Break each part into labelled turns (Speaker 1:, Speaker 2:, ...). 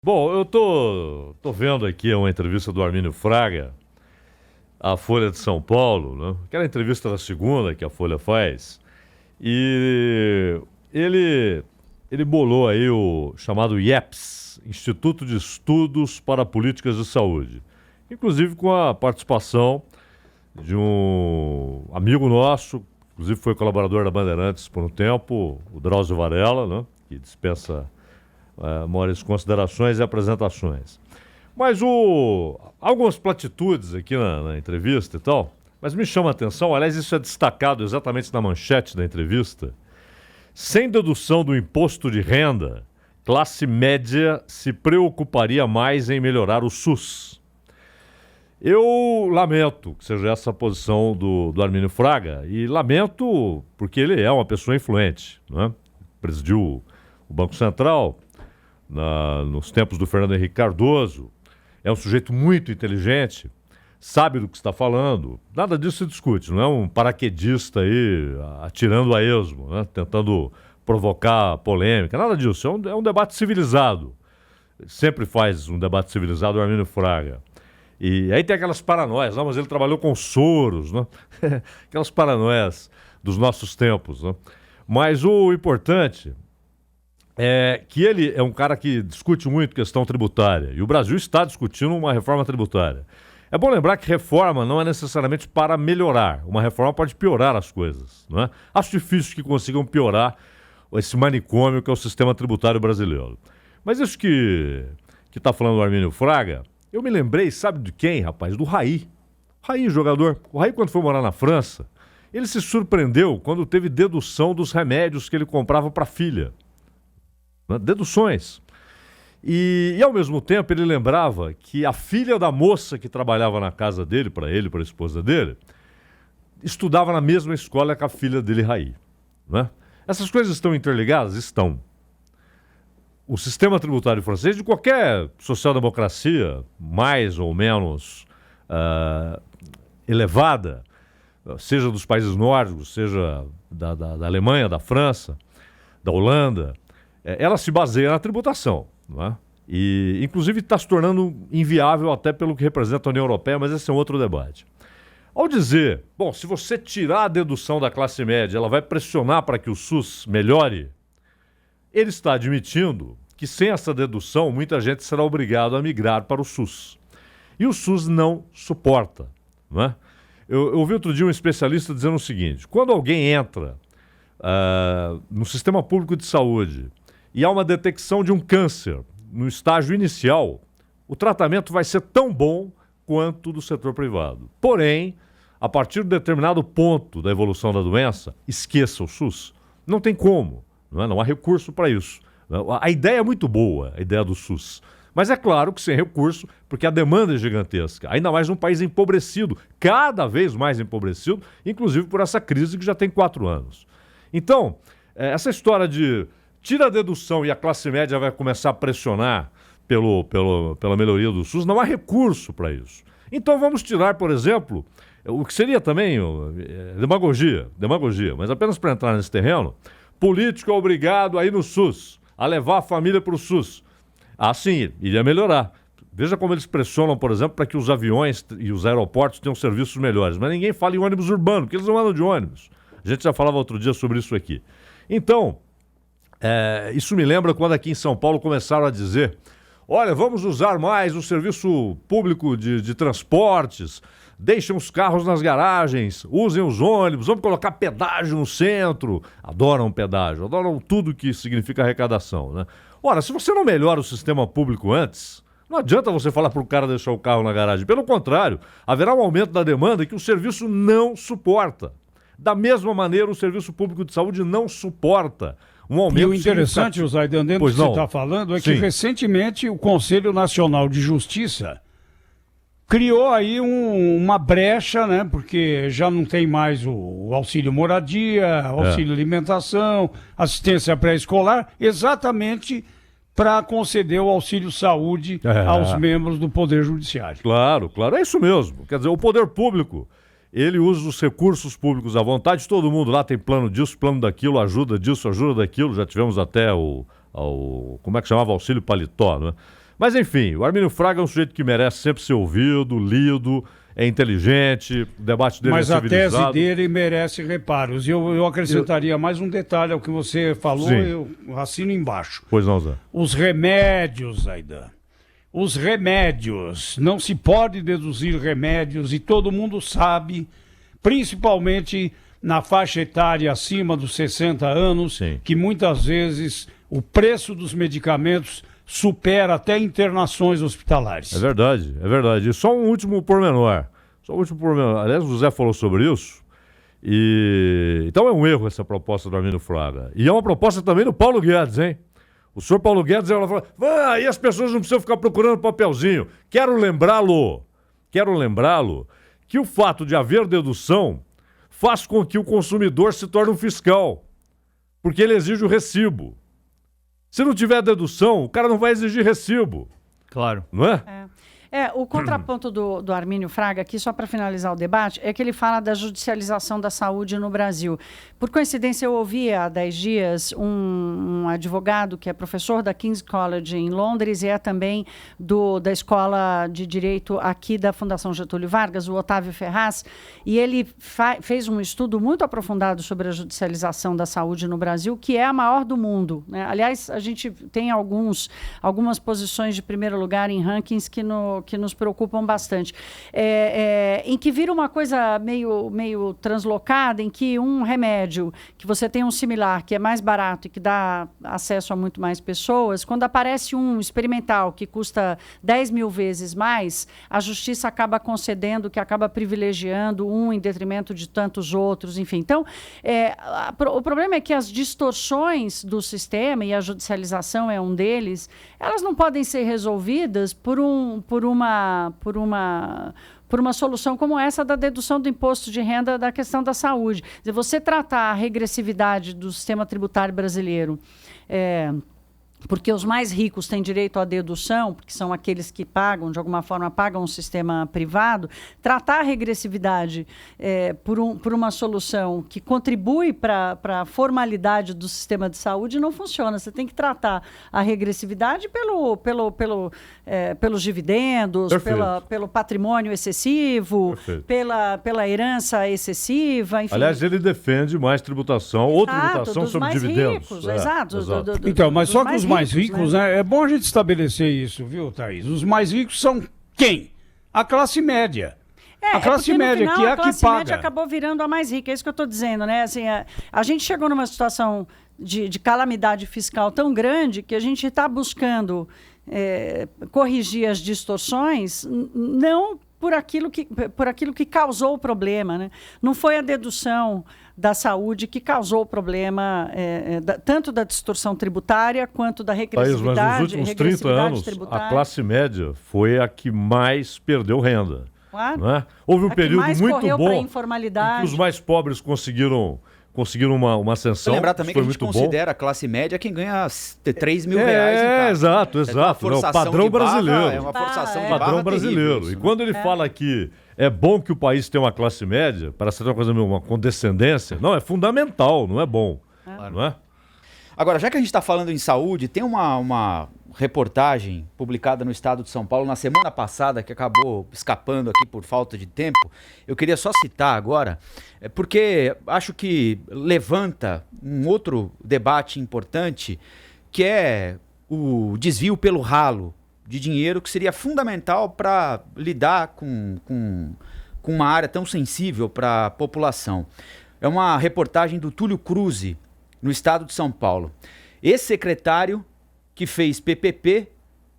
Speaker 1: Bom, eu tô vendo aqui uma entrevista do Armínio Fraga, à Folha de São Paulo, né? Aquela entrevista da segunda que a Folha faz. E ele bolou aí o chamado IEPS, Instituto de Estudos para Políticas de Saúde. Inclusive com a participação de um amigo nosso, inclusive foi colaborador da Bandeirantes por um tempo, o Drauzio Varela, né? Que dispensa maiores considerações e apresentações. Mas algumas platitudes aqui na entrevista e tal, mas me chama a atenção, aliás, isso é destacado exatamente na manchete da entrevista. Sem dedução do imposto de renda, classe média se preocuparia mais em melhorar o SUS. Eu lamento que seja essa a posição do Armínio Fraga, e lamento porque ele é uma pessoa influente, né? Presidiu o Banco Central nos tempos do Fernando Henrique Cardoso, é um sujeito muito inteligente, sabe do que está falando, nada disso se discute, não é um paraquedista aí atirando a esmo, né? Tentando provocar polêmica, nada disso, é um debate civilizado, sempre faz um debate civilizado o Armínio Fraga. E aí tem aquelas paranoias, mas ele trabalhou com Soros, né? Aquelas paranoias dos nossos tempos, né? Mas o importante é que ele é um cara que discute muito questão tributária, e o Brasil está discutindo uma reforma tributária. É bom lembrar que reforma não é necessariamente para melhorar, uma reforma pode piorar as coisas, não é? Acho difícil que consigam piorar esse manicômio que é o sistema tributário brasileiro. Mas isso que está falando o Armínio Fraga, eu me lembrei, sabe de quem, rapaz? Do Raí. Raí, jogador. O Raí, quando foi morar na França, ele se surpreendeu quando teve dedução dos remédios que ele comprava para a filha. Deduções. E ao mesmo tempo ele lembrava que a filha da moça que trabalhava na casa dele, para a esposa dele, estudava na mesma escola que a filha dele, Raí, né? Essas coisas estão interligadas? Estão. O sistema tributário francês, de qualquer social-democracia mais ou menos elevada, seja dos países nórdicos, seja da Alemanha, da França, da Holanda, ela se baseia na tributação, não é? E, inclusive, está se tornando inviável até pelo que representa a União Europeia, mas esse é um outro debate. Ao dizer, bom, se você tirar a dedução da classe média, ela vai pressionar para que o SUS melhore, ele está admitindo que sem essa dedução, muita gente será obrigada a migrar para o SUS. E o SUS não suporta, não é? Eu ouvi outro dia um especialista dizendo o seguinte, quando alguém entra no sistema público de saúde e há uma detecção de um câncer no estágio inicial, o tratamento vai ser tão bom quanto do setor privado. Porém, a partir de determinado ponto da evolução da doença, esqueça o SUS. Não tem como, não é? Não há recurso para isso. A ideia é muito boa, a ideia do SUS. Mas é claro que sem recurso, porque a demanda é gigantesca. Ainda mais num país empobrecido, cada vez mais empobrecido, inclusive por essa crise que já tem 4 anos. Então, essa história de tira a dedução e a classe média vai começar a pressionar pela melhoria do SUS, não há recurso para isso. Então vamos tirar, por exemplo, o que seria também demagogia, mas apenas para entrar nesse terreno, político é obrigado a ir no SUS, a levar a família para o SUS. Ah, sim, iria melhorar. Veja como eles pressionam, por exemplo, para que os aviões e os aeroportos tenham serviços melhores. Mas ninguém fala em ônibus urbano, porque eles não andam de ônibus. A gente já falava outro dia sobre isso aqui. Então, isso me lembra quando aqui em São Paulo começaram a dizer, olha, vamos usar mais o serviço público de transportes, deixem os carros nas garagens, usem os ônibus, vamos colocar pedágio no centro. Adoram pedágio, adoram tudo que significa arrecadação, né? Ora, se você não melhora o sistema público antes, não adianta você falar para o cara deixar o carro na garagem. Pelo contrário, haverá um aumento da demanda que o serviço não suporta. Da mesma maneira, o Serviço Público de Saúde não suporta um aumento.
Speaker 2: E o interessante, Zaidan, dentro do que você está falando, é que recentemente o Conselho Nacional de Justiça criou aí uma brecha, né? Porque já não tem mais o auxílio moradia, auxílio alimentação, assistência pré-escolar, exatamente para conceder o auxílio saúde aos membros do Poder Judiciário.
Speaker 1: Claro, é isso mesmo. Quer dizer, o poder público, ele usa os recursos públicos à vontade, todo mundo lá tem plano disso, plano daquilo, ajuda disso, ajuda daquilo, já tivemos até como é que chamava? Auxílio paletó, né? Mas enfim, o Armínio Fraga é um sujeito que merece sempre ser ouvido, lido, é inteligente, o debate dele é civilizado.
Speaker 2: Mas a tese dele merece reparos. E eu acrescentaria mais um detalhe ao que você falou,
Speaker 1: Sim.
Speaker 2: eu assino embaixo.
Speaker 1: Pois não, Zé.
Speaker 2: Os remédios, Aidan. Os remédios. Não se pode deduzir remédios e todo mundo sabe, principalmente na faixa etária acima dos 60 anos,
Speaker 1: Sim.
Speaker 2: que muitas vezes o preço dos medicamentos supera até internações hospitalares.
Speaker 1: É verdade, é verdade. E só um último pormenor. Aliás, o José falou sobre isso. Então é um erro essa proposta do Armínio Fraga. E é uma proposta também do Paulo Guedes, hein? O senhor Paulo Guedes, ela fala, aí as pessoas não precisam ficar procurando papelzinho. Quero lembrá-lo que o fato de haver dedução faz com que o consumidor se torne um fiscal. Porque ele exige o recibo. Se não tiver dedução, o cara não vai exigir recibo.
Speaker 3: Claro.
Speaker 1: Não é?
Speaker 4: O contraponto do Armínio Fraga, aqui só para finalizar o debate, é que ele fala da judicialização da saúde no Brasil. Por coincidência, eu ouvi há 10 dias um advogado que é professor da King's College em Londres e é também da Escola de Direito aqui da Fundação Getúlio Vargas, o Otávio Ferraz, e ele fez um estudo muito aprofundado sobre a judicialização da saúde no Brasil, que é a maior do mundo, né? Aliás, a gente tem algumas posições de primeiro lugar em rankings que nos preocupam bastante, em que vira uma coisa meio translocada, em que um remédio que você tem um similar, que é mais barato e que dá acesso a muito mais pessoas, quando aparece um experimental que custa 10 mil vezes mais, a justiça acaba concedendo, que acaba privilegiando um em detrimento de tantos outros, enfim. Então, o problema é que as distorções do sistema, e a judicialização é um deles, elas não podem ser resolvidas por uma solução como essa da dedução do imposto de renda da questão da saúde. Quer dizer, você tratar a regressividade do sistema tributário brasileiro, porque os mais ricos têm direito à dedução, porque são aqueles que pagam, de alguma forma, pagam o sistema privado, tratar a regressividade por uma solução que contribui para a formalidade do sistema de saúde não funciona. Você tem que tratar a regressividade pelos dividendos, pelo patrimônio excessivo, pela herança excessiva, enfim.
Speaker 1: Aliás, ele defende mais tributação, ou tributação sobre dividendos.
Speaker 4: Ricos, exato.
Speaker 2: Então, mas só que os mais ricos,
Speaker 4: né?
Speaker 2: É bom a gente estabelecer isso, viu, Thaís? Os mais ricos são quem? A classe média. A classe média,
Speaker 4: final,
Speaker 2: que é a que paga.
Speaker 4: A classe média acabou virando a mais rica, é isso que eu estou dizendo, né? Assim, a gente chegou numa situação de calamidade fiscal tão grande que a gente está buscando corrigir as distorções, não por aquilo que causou o problema, né? Não foi a dedução da saúde que causou o problema, tanto da distorção tributária quanto da regressividade.
Speaker 1: Mas nos últimos 30 anos, a classe média foi a que mais perdeu renda.
Speaker 4: Claro.
Speaker 1: Não é? Houve um período muito bom em
Speaker 4: que
Speaker 1: os mais pobres conseguiram uma ascensão.
Speaker 3: Lembrar também que a gente considera a classe média quem ganha 3 mil reais em casa.
Speaker 1: Exato. É o padrão brasileiro.
Speaker 3: É uma forçação de
Speaker 1: padrão brasileiro. Terrível, e quando ele fala que é bom que o país tenha uma classe média, para ser uma coisa uma condescendência, não, é fundamental, não é bom. Não é?
Speaker 3: Agora, já que a gente está falando em saúde, tem uma reportagem publicada no Estado de São Paulo na semana passada, que acabou escapando aqui por falta de tempo. Eu queria só citar agora, porque acho que levanta um outro debate importante, que é o desvio pelo ralo de dinheiro, que seria fundamental para lidar com uma área tão sensível para a população. É uma reportagem do Túlio Cruz, no Estado de São Paulo. Esse secretário que fez PPP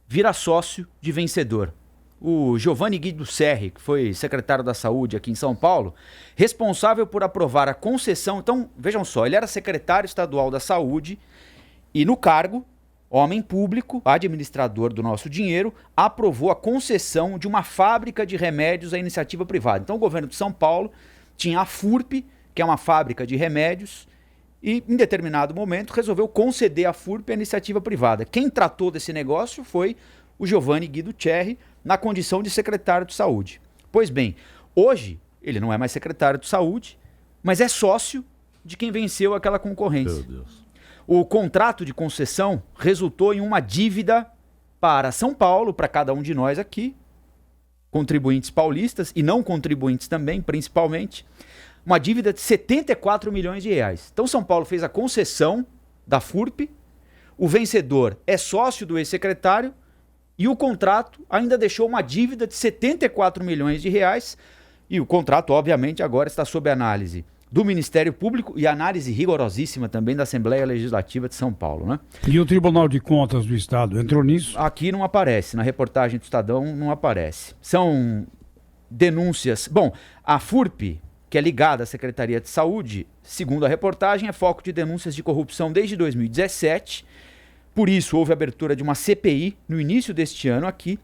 Speaker 3: vira sócio de vencedor. O Giovanni Guido Serri, que foi secretário da Saúde aqui em São Paulo, responsável por aprovar a concessão. Então, vejam só, ele era secretário estadual da Saúde e no cargo, homem público, administrador do nosso dinheiro, aprovou a concessão de uma fábrica de remédios à iniciativa privada. Então, o governo de São Paulo tinha a FURP, que é uma fábrica de remédios, e, em determinado momento, resolveu conceder à FURP a iniciativa privada. Quem tratou desse negócio foi o Giovanni Guido Serri, na condição de secretário de Saúde. Pois bem, hoje ele não é mais secretário de Saúde, mas é sócio de quem venceu aquela concorrência.
Speaker 1: Meu Deus.
Speaker 3: O contrato de concessão resultou em uma dívida para São Paulo, para cada um de nós aqui, contribuintes paulistas e não contribuintes também, principalmente, uma dívida de 74 milhões de reais. Então São Paulo fez a concessão da FURP, o vencedor é sócio do ex-secretário e o contrato ainda deixou uma dívida de 74 milhões de reais e o contrato, obviamente, agora está sob análise do Ministério Público e análise rigorosíssima também da Assembleia Legislativa de São Paulo, né?
Speaker 2: E o Tribunal de Contas do Estado entrou nisso?
Speaker 3: Aqui não aparece, na reportagem do Estadão não aparece. São denúncias... Bom, a FURP, que é ligada à Secretaria de Saúde, segundo a reportagem, é foco de denúncias de corrupção desde 2017. Por isso, houve abertura de uma CPI no início deste ano aqui,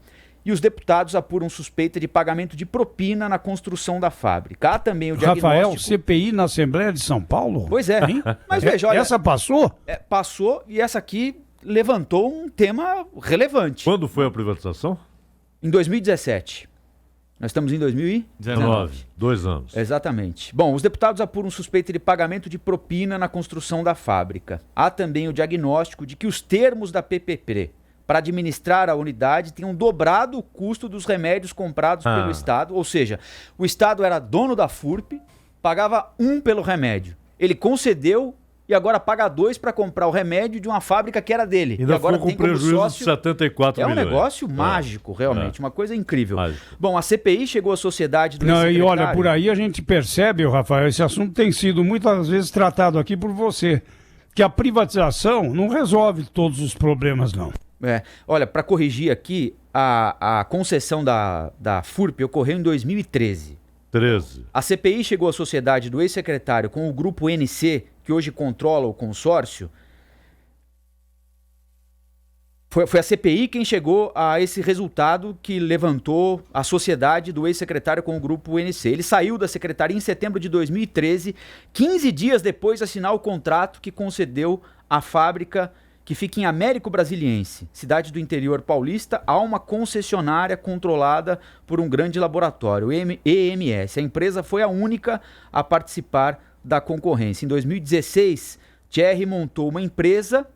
Speaker 3: e os deputados apuram suspeita de pagamento de propina na construção da fábrica. Há também o diagnóstico...
Speaker 2: Rafael, CPI na Assembleia de São Paulo?
Speaker 3: Pois é. Hein? Mas veja, olha...
Speaker 2: Essa passou?
Speaker 3: Passou, e essa aqui levantou um tema relevante.
Speaker 1: Quando foi a privatização?
Speaker 3: Em 2017. Nós estamos em 2019.
Speaker 1: 2 anos.
Speaker 3: Exatamente. Bom, os deputados apuram suspeita de pagamento de propina na construção da fábrica. Há também o diagnóstico de que os termos da PPP para administrar a unidade tinham dobrado o custo dos remédios comprados pelo Estado. Ou seja, o Estado era dono da FURP, pagava 1 pelo remédio. Ele concedeu e agora paga 2 para comprar o remédio de uma fábrica que era dele.
Speaker 1: Ainda
Speaker 3: e agora
Speaker 1: ficou com prejuízo
Speaker 3: sócio...
Speaker 1: de 74 milhões.
Speaker 3: É um negócio mágico, realmente, uma coisa incrível. Mágico. Bom, a CPI chegou à sociedade do
Speaker 2: E olha, por aí a gente percebe, Rafael, esse assunto tem sido muitas vezes tratado aqui por você, que a privatização não resolve todos os problemas, não.
Speaker 3: Olha, para corrigir aqui, a concessão da FURP ocorreu em 2013. A CPI chegou à sociedade do ex-secretário com o grupo NC, que hoje controla o consórcio. Foi a CPI quem chegou a esse resultado que levantou a sociedade do ex-secretário com o grupo NC. Ele saiu da secretaria em setembro de 2013, 15 dias depois de assinar o contrato que concedeu a fábrica que fica em Américo Brasiliense, cidade do interior paulista, a uma concessionária controlada por um grande laboratório, o EMS. A empresa foi a única a participar da concorrência. Em 2016, Thierry montou uma empresa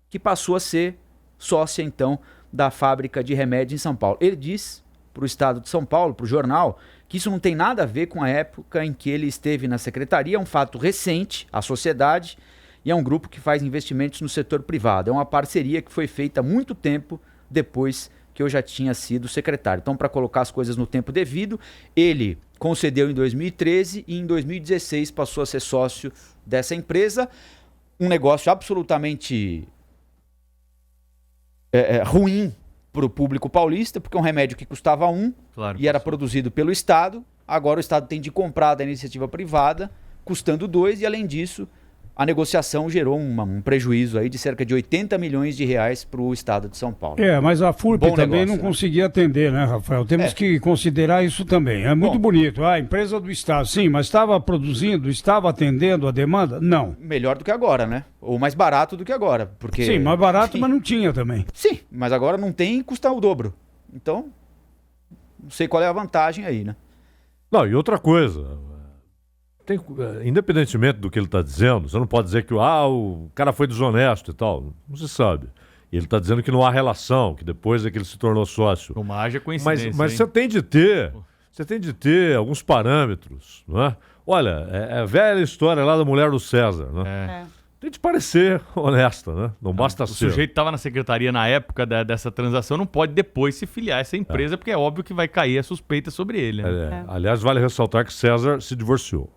Speaker 3: que passou a ser sócia, então, da fábrica de remédios em São Paulo. Ele diz para o Estado de São Paulo, para o jornal, que isso não tem nada a ver com a época em que ele esteve na secretaria, é um fato recente, a sociedade... E é um grupo que faz investimentos no setor privado. É uma parceria que foi feita há muito tempo depois que eu já tinha sido secretário. Então, para colocar as coisas no tempo devido, ele concedeu em 2013 e em 2016 passou a ser sócio dessa empresa. Um negócio absolutamente ruim para o público paulista, porque é um remédio que custava 1 e era produzido pelo Estado. Agora o Estado tem de comprar da iniciativa privada, custando 2 e, além disso... A negociação gerou um prejuízo aí de cerca de 80 milhões de reais para o Estado de São Paulo.
Speaker 2: Mas a FURP também não conseguia atender, né, Rafael? Temos que considerar isso também. É muito bonito. A empresa do Estado, sim, mas estava produzindo, estava atendendo a demanda? Não.
Speaker 3: Melhor do que agora, né? Ou mais barato do que agora. Porque...
Speaker 2: Sim, mais barato, mas não tinha também.
Speaker 3: Sim, mas agora não tem e custa o dobro. Então, não sei qual é a vantagem aí, né?
Speaker 1: Não, e outra coisa... independentemente do que ele está dizendo, você não pode dizer que o cara foi desonesto e tal. Não se sabe. Ele está dizendo que não há relação, que depois é que ele se tornou sócio.
Speaker 5: Uma haja coincidência.
Speaker 1: Mas você tem de ter alguns parâmetros, não é? Olha, é a velha história lá da mulher do César, né? Tem de parecer honesta, né? Não basta ser.
Speaker 5: O sujeito estava na secretaria na época dessa transação, não pode depois se filiar a essa empresa, porque é óbvio que vai cair a suspeita sobre ele. Né?
Speaker 1: Aliás, vale ressaltar que César se divorciou.